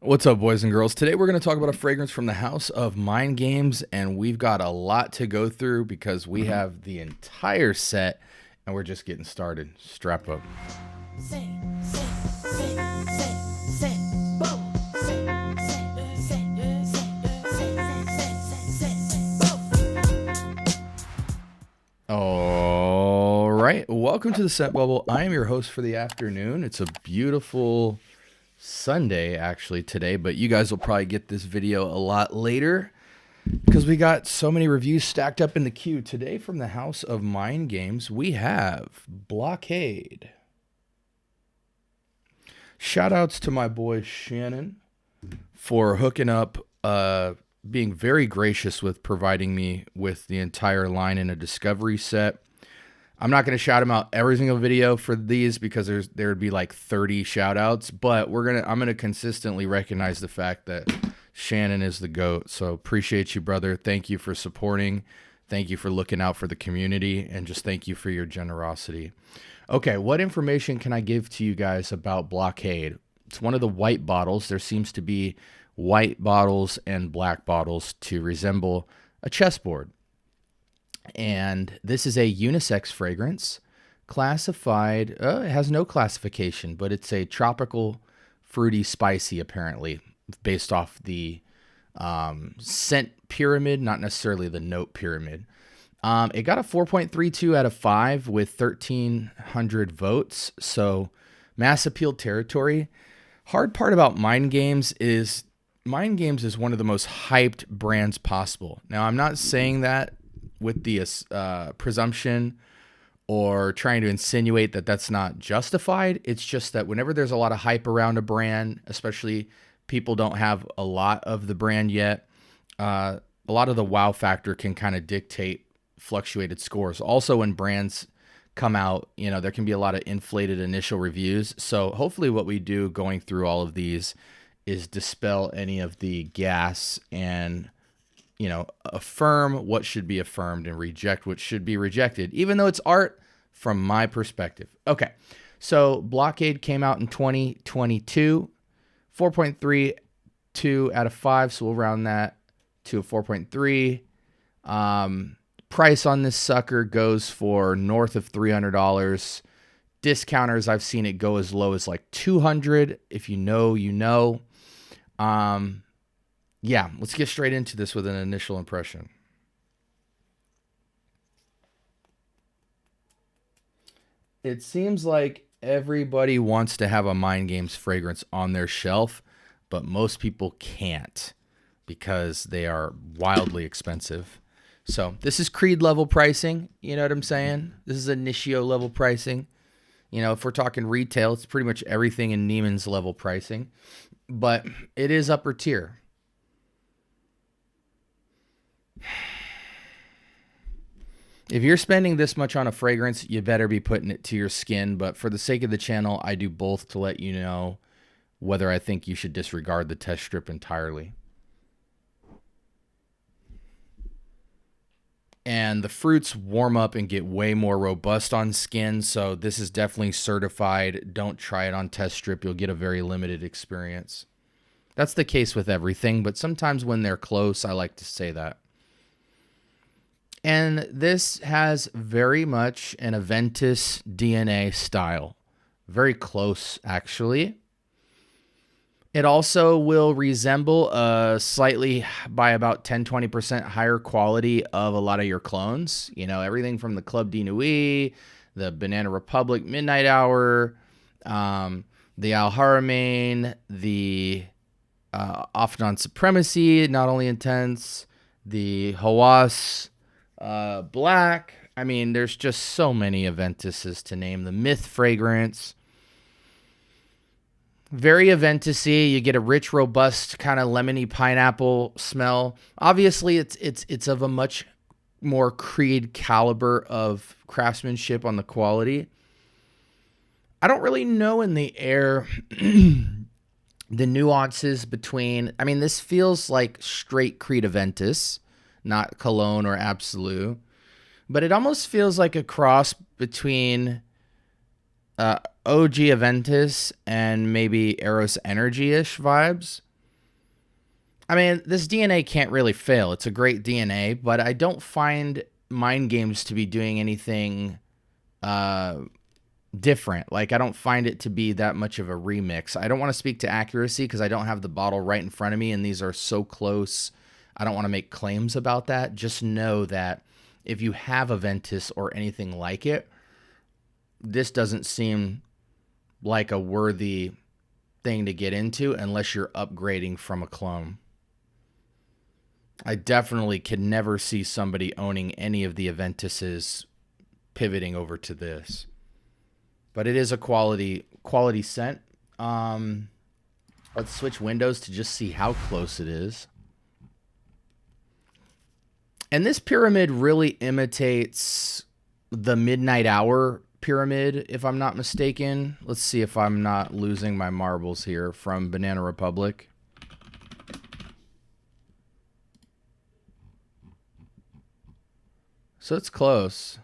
What's up, boys and girls? Today we're going to talk about a fragrance from the house of Mind Games, and we've got a lot to go through because we have the entire set, and we're just getting started. Strap up. All right, welcome to the Scent Bubble. I am your host for the afternoon. It's a beautiful Sunday actually today, but you guys will probably get this video a lot later because we got so many reviews stacked up in the queue. Today from the house of Mind Games, we have Blockade. Shout outs to my boy Shannon for hooking up, being very gracious with providing me with the entire line in a discovery set. I'm not going to shout him out every single video for these because there would be like 30 shout outs, but I'm going to consistently recognize the fact that Shannon is the GOAT. So appreciate you, brother. Thank you for supporting. Thank you for looking out for the community, and just thank you for your generosity. Okay, what information can I give to you guys about Blockade? It's one of the white bottles. There seems to be white bottles and black bottles to resemble a chessboard. And this is a unisex fragrance, classified, it has no classification, but it's a tropical, fruity, spicy, apparently, based off the scent pyramid, not necessarily the note pyramid. It got a 4.32 out of 5 with 1,300 votes, so mass appeal territory. Hard part about Mind Games is one of the most hyped brands possible. Now, I'm not saying that with the presumption or trying to insinuate that that's not justified. It's just that whenever there's a lot of hype around a brand, especially people don't have a lot of the brand yet, a lot of the wow factor can kind of dictate fluctuated scores. Also, when brands come out, there can be a lot of inflated initial reviews. So hopefully what we do going through all of these is dispel any of the gas and affirm what should be affirmed and reject what should be rejected, even though it's art from my perspective. Okay, so Blockade came out in 2022, 4.32 out of 5, so we'll round that to a 4.3. Price on this sucker goes for north of $300. Discounters, I've seen it go as low as like $200. If you know, you know. Yeah, let's get straight into this with an initial impression. It seems like everybody wants to have a Mind Games fragrance on their shelf, but most people can't because they are wildly expensive. So this is Creed level pricing. You know what I'm saying? This is Initio level pricing. If we're talking retail, it's pretty much everything in Neiman's level pricing, but it is upper tier. If you're spending this much on a fragrance, you better be putting it to your skin. But for the sake of the channel, I do both to let you know whether I think you should disregard the test strip entirely. And the fruits warm up and get way more robust on skin. So this is definitely certified. Don't try it on test strip. You'll get a very limited experience. That's the case with everything, but sometimes when they're close, I like to say that. And this has very much an Aventus DNA style. Very close, actually. It also will resemble slightly by about 10-20% higher quality of a lot of your clones. Everything from the Club de Nuit, the Banana Republic Midnight Hour, the Al Haramain, the Afnan Supremacy, not only intense, the Hawass Black. I mean, there's just so many Aventuses to name. The Myth fragrance. Very Aventus-y. You get a rich, robust, kind of lemony pineapple smell. Obviously, it's of a much more Creed caliber of craftsmanship on the quality. I don't really know in the air the nuances between. I mean, this feels like straight Creed Aventus, not Cologne or Absolute, but it almost feels like a cross between OG Aventus and maybe Eros Energy-ish vibes. I mean, this DNA can't really fail. It's a great DNA, but I don't find Mind Games to be doing anything different. Like, I don't find it to be that much of a remix. I don't want to speak to accuracy because I don't have the bottle right in front of me, and these are so close. I don't want to make claims about that. Just know that if you have Aventus or anything like it, this doesn't seem like a worthy thing to get into unless you're upgrading from a clone. I definitely can never see somebody owning any of the Aventuses pivoting over to this. But it is a quality scent. Let's switch windows to just see how close it is. And this pyramid really imitates the midnight hour pyramid, if I'm not mistaken. Let's see if I'm not losing my marbles here from Banana Republic. So it's close.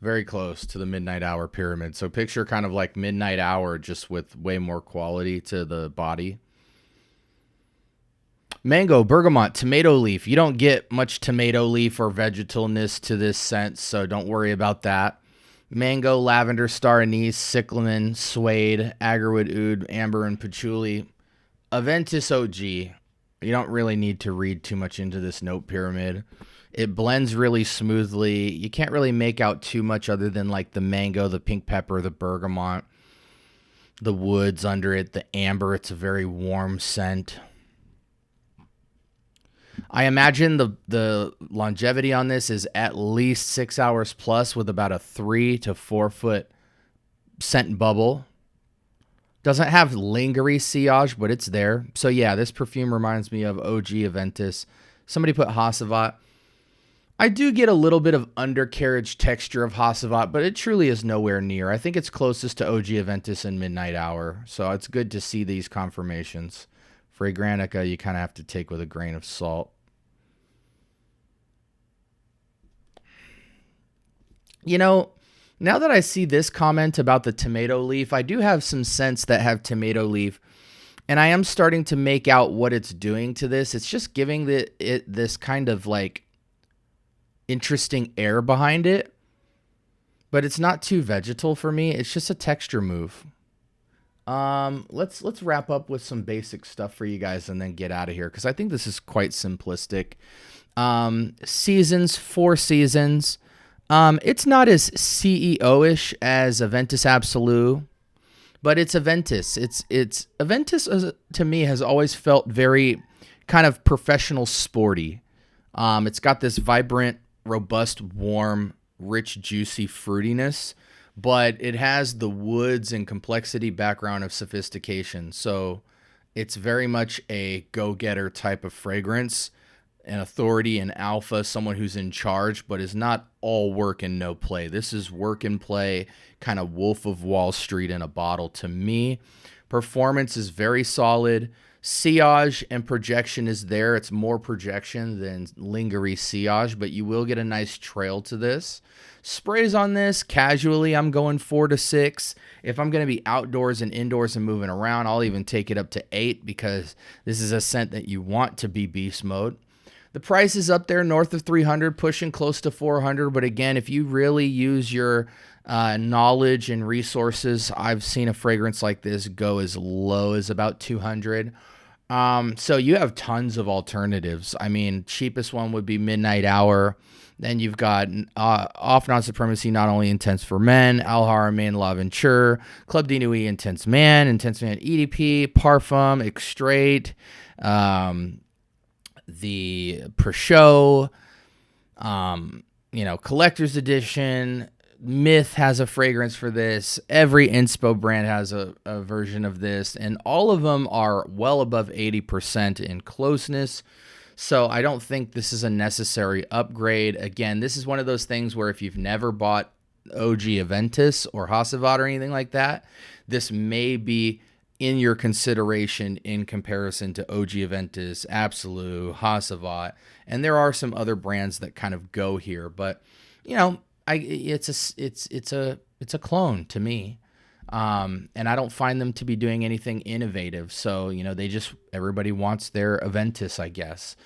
Very close to the midnight hour pyramid. So picture kind of like midnight hour, just with way more quality to the body. Mango, bergamot, tomato leaf. You don't get much tomato leaf or vegetalness to this scent, so don't worry about that. Mango, lavender, star anise, cyclamen, suede, agarwood oud, amber, and patchouli. Aventus OG. You don't really need to read too much into this note pyramid. It blends really smoothly. You can't really make out too much other than like the mango, the pink pepper, the bergamot, the woods under it, the amber. It's a very warm scent. I imagine the longevity on this is at least 6 hours plus, with about a 3 to 4 foot scent bubble. Doesn't have lingerie sillage, but it's there. So yeah, this perfume reminds me of OG Aventus. Somebody put Hasselblad. I do get a little bit of undercarriage texture of Hasselblad, but it truly is nowhere near. I think it's closest to OG Aventus and Midnight Hour. So it's good to see these confirmations. Fragrantica, you kind of have to take with a grain of salt. You know, now that I see this comment about the tomato leaf, I do have some scents that have tomato leaf, and I am starting to make out what it's doing to this. It's just giving it this kind of like interesting air behind it, but it's not too vegetal for me. It's just a texture move. Let's wrap up with some basic stuff for you guys and then get out of here, because I think this is quite simplistic. Seasons, 4 seasons. It's not as CEO-ish as Aventus Absolute, but it's Aventus. It's Aventus to me has always felt very kind of professional sporty. It's got this vibrant, robust, warm, rich, juicy fruitiness, but it has the woods and complexity background of sophistication. So it's very much a go-getter type of fragrance. An authority, an alpha, someone who's in charge, but is not all work and no play. This is work and play, kind of Wolf of Wall Street in a bottle to me. Performance is very solid. Sillage and projection is there. It's more projection than lingerie sillage, but you will get a nice trail to this. Sprays on this, casually, I'm going 4 to 6. If I'm going to be outdoors and indoors and moving around, I'll even take it up to 8, because this is a scent that you want to be beast mode. The price is up there north of 300, pushing close to 400. But again, if you really use your knowledge and resources, I've seen a fragrance like this go as low as about 200. So you have tons of alternatives. I mean, cheapest one would be Midnight Hour. Then you've got Off Non Supremacy, Not Only Intense for Men, Al Haramain, L'Aventure, Club de Nuit, Intense Man EDP, Parfum, Extrait, the Pre-Show, collector's edition. Myth has a fragrance for this. Every inspo brand has a version of this, and all of them are well above 80% in closeness. So I don't think this is a necessary upgrade. Again, this is one of those things where if you've never bought OG Aventus or Hasselblad or anything like that, this may be in your consideration in comparison to OG Aventus, Absolute, Hasselblad, and there are some other brands that kind of go here, but it's a clone to me. And I don't find them to be doing anything innovative. So, you know, everybody wants their Aventus, I guess.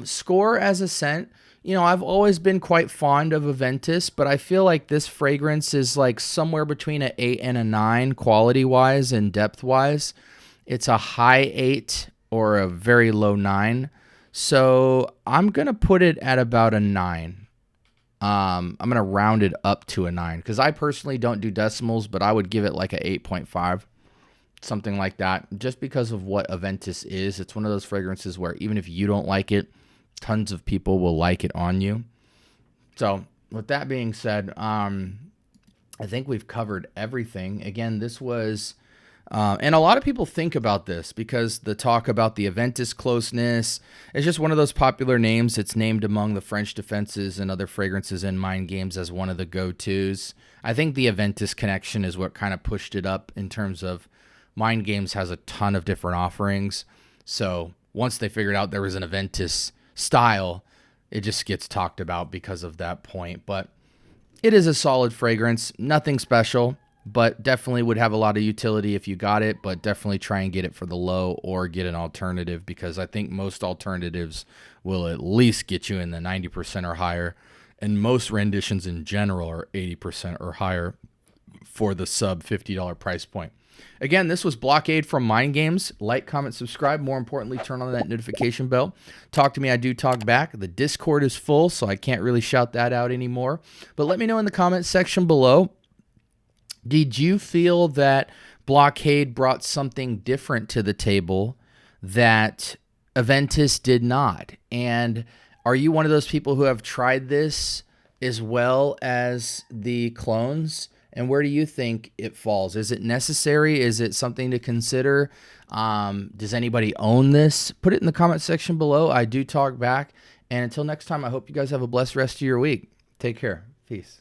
Score as a scent, you know, I've always been quite fond of Aventus, but I feel like this fragrance is like somewhere between an 8 and a 9 quality-wise and depth-wise. It's a high 8 or a very low 9. So I'm going to put it at about a 9. I'm going to round it up to a 9 because I personally don't do decimals, but I would give it like a 8.5, something like that, just because of what Aventus is. It's one of those fragrances where even if you don't like it, tons of people will like it on you. So with that being said, I think we've covered everything. Again, this was... and a lot of people think about this because the talk about the Aventus closeness is just one of those popular names. It's named among the French defenses and other fragrances in mind games as one of the go-tos. I think the Aventus connection is what kind of pushed it up in terms of mind games has a ton of different offerings. So once they figured out there was an Aventus style, it just gets talked about because of that point. But it is a solid fragrance, nothing special, but definitely would have a lot of utility if you got it, but definitely try and get it for the low or get an alternative, because I think most alternatives will at least get you in the 90% or higher, and most renditions in general are 80% or higher for the sub $50 price point. Again, this was Blockade from Mind Games. Like, comment, subscribe. More importantly, turn on that notification bell. Talk to me. I do talk back. The Discord is full, so I can't really shout that out anymore. But let me know in the comments section below. Did you feel that Blockade brought something different to the table that Aventus did not? And are you one of those people who have tried this as well as the clones? And where do you think it falls? Is it necessary? Is it something to consider? Does anybody own this? Put it in the comment section below. I do talk back. And until next time, I hope you guys have a blessed rest of your week. Take care. Peace.